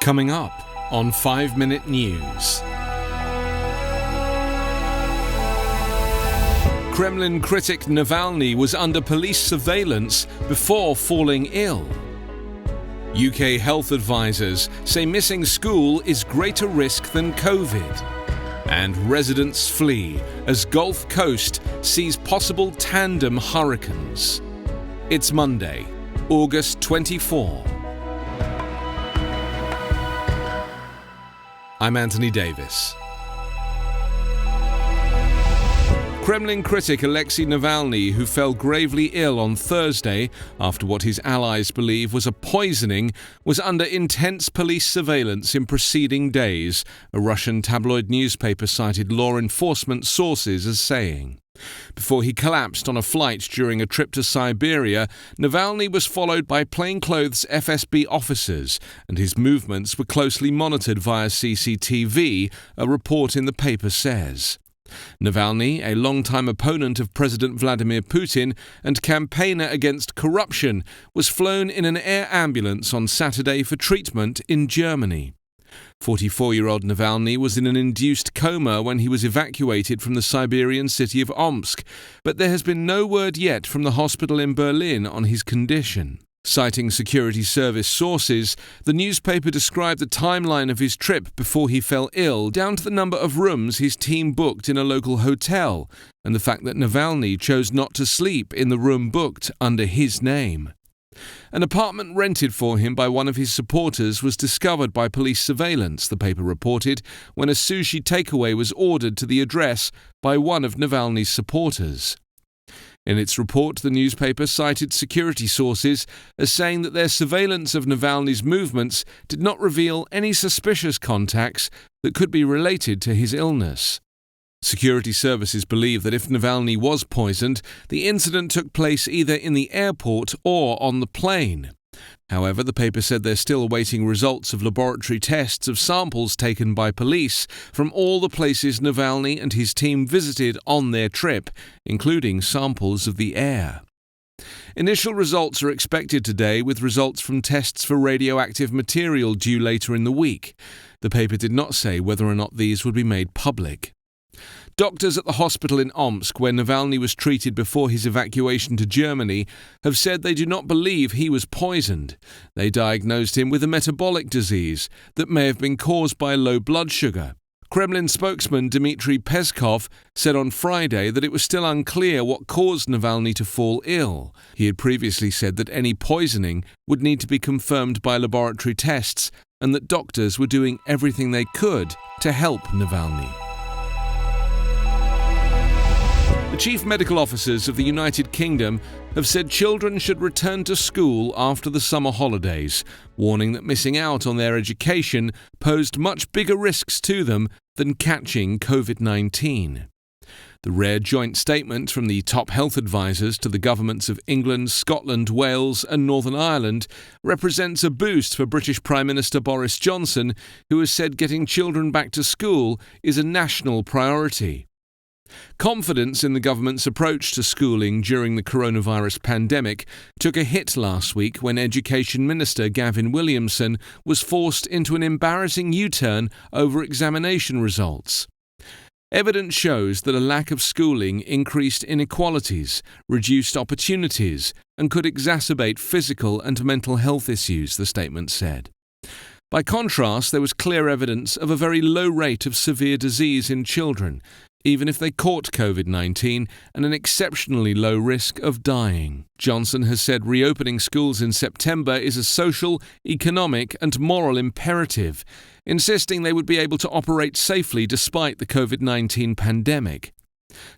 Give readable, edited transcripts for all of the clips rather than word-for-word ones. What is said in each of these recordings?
Coming up on 5 Minute News. Kremlin critic Navalny was under police surveillance before falling ill. UK health advisors say missing school is greater risk than COVID. And residents flee as Gulf Coast sees possible tandem hurricanes. It's Monday, August 24. I'm Anthony Davis. Kremlin critic Alexei Navalny, who fell gravely ill on Thursday after what his allies believe was a poisoning, was under intense police surveillance in preceding days, a Russian tabloid newspaper cited law enforcement sources as saying. Before he collapsed on a flight during a trip to Siberia, Navalny was followed by plainclothes FSB officers, and his movements were closely monitored via CCTV, a report in the paper says. Navalny, a longtime opponent of President Vladimir Putin and campaigner against corruption, was flown in an air ambulance on Saturday for treatment in Germany. 44-year-old Navalny was in an induced coma when he was evacuated from the Siberian city of Omsk, but there has been no word yet from the hospital in Berlin on his condition. Citing security service sources, the newspaper described the timeline of his trip before he fell ill down to the number of rooms his team booked in a local hotel, and the fact that Navalny chose not to sleep in the room booked under his name. An apartment rented for him by one of his supporters was discovered by police surveillance, the paper reported, when a sushi takeaway was ordered to the address by one of Navalny's supporters. In its report, the newspaper cited security sources as saying that their surveillance of Navalny's movements did not reveal any suspicious contacts that could be related to his illness. Security services believe that if Navalny was poisoned, the incident took place either in the airport or on the plane. However, the paper said they're still awaiting results of laboratory tests of samples taken by police from all the places Navalny and his team visited on their trip, including samples of the air. Initial results are expected today, with results from tests for radioactive material due later in the week. The paper did not say whether or not these would be made public. Doctors at the hospital in Omsk, where Navalny was treated before his evacuation to Germany, have said they do not believe he was poisoned. They diagnosed him with a metabolic disease that may have been caused by low blood sugar. Kremlin spokesman Dmitry Peskov said on Friday that it was still unclear what caused Navalny to fall ill. He had previously said that any poisoning would need to be confirmed by laboratory tests and that doctors were doing everything they could to help Navalny. The chief medical officers of the United Kingdom have said children should return to school after the summer holidays, warning that missing out on their education posed much bigger risks to them than catching COVID-19. The rare joint statement from the top health advisors to the governments of England, Scotland, Wales and Northern Ireland represents a boost for British Prime Minister Boris Johnson, who has said getting children back to school is a national priority. Confidence in the government's approach to schooling during the coronavirus pandemic took a hit last week when Education Minister Gavin Williamson was forced into an embarrassing U-turn over examination results. Evidence shows that a lack of schooling increased inequalities, reduced opportunities, and could exacerbate physical and mental health issues, the statement said. By contrast, there was clear evidence of a very low rate of severe disease in children, even if they caught COVID-19, and an exceptionally low risk of dying. Johnson has said reopening schools in September is a social, economic and moral imperative, insisting they would be able to operate safely despite the COVID-19 pandemic.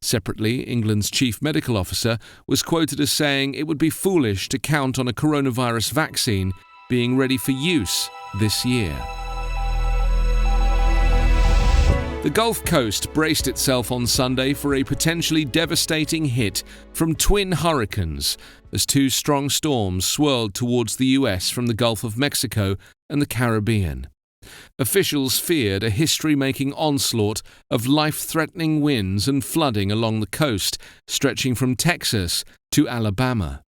Separately, England's chief medical officer was quoted as saying it would be foolish to count on a coronavirus vaccine being ready for use this year. The Gulf Coast braced itself on Sunday for a potentially devastating hit from twin hurricanes as two strong storms swirled towards the US from the Gulf of Mexico and the Caribbean. Officials feared a history-making onslaught of life-threatening winds and flooding along the coast, stretching from Texas to Alabama.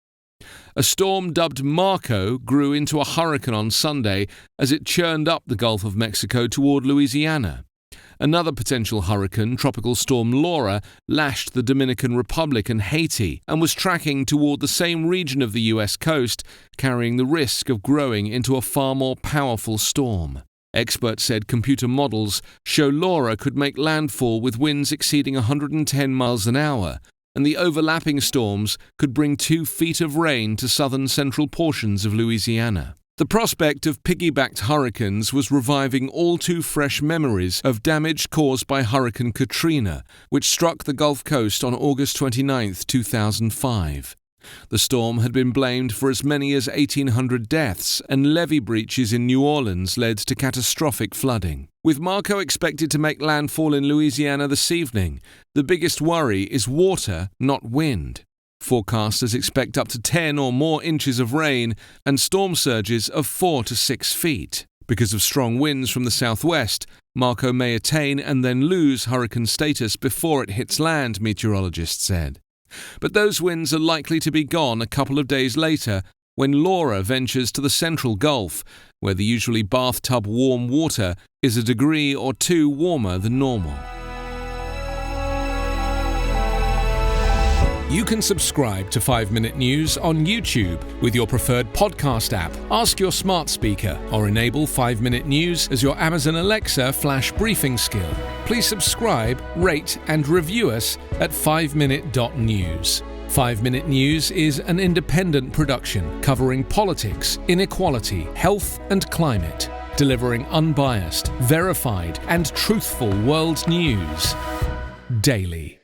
A storm dubbed Marco grew into a hurricane on Sunday as it churned up the Gulf of Mexico toward Louisiana. Another potential hurricane, Tropical Storm Laura, lashed the Dominican Republic and Haiti and was tracking toward the same region of the U.S. coast, carrying the risk of growing into a far more powerful storm. Experts said computer models show Laura could make landfall with winds exceeding 110 miles an hour, and the overlapping storms could bring 2 feet of rain to southern central portions of Louisiana. The prospect of piggybacked hurricanes was reviving all too fresh memories of damage caused by Hurricane Katrina, which struck the Gulf Coast on August 29, 2005. The storm had been blamed for as many as 1,800 deaths, and levee breaches in New Orleans led to catastrophic flooding. With Marco expected to make landfall in Louisiana this evening, the biggest worry is water, not wind. Forecasters expect up to 10 or more inches of rain and storm surges of 4 to 6 feet. Because of strong winds from the southwest, Marco may attain and then lose hurricane status before it hits land, meteorologists said. But those winds are likely to be gone a couple of days later when Laura ventures to the central Gulf, where the usually bathtub warm water is a degree or 2 warmer than normal. You can subscribe to 5-Minute News on YouTube with your preferred podcast app. Ask your smart speaker or enable 5-Minute News as your Amazon Alexa flash briefing skill. Please subscribe, rate and review us at 5minute.news. 5-Minute News is an independent production covering politics, inequality, health and climate, delivering unbiased, verified and truthful world news daily.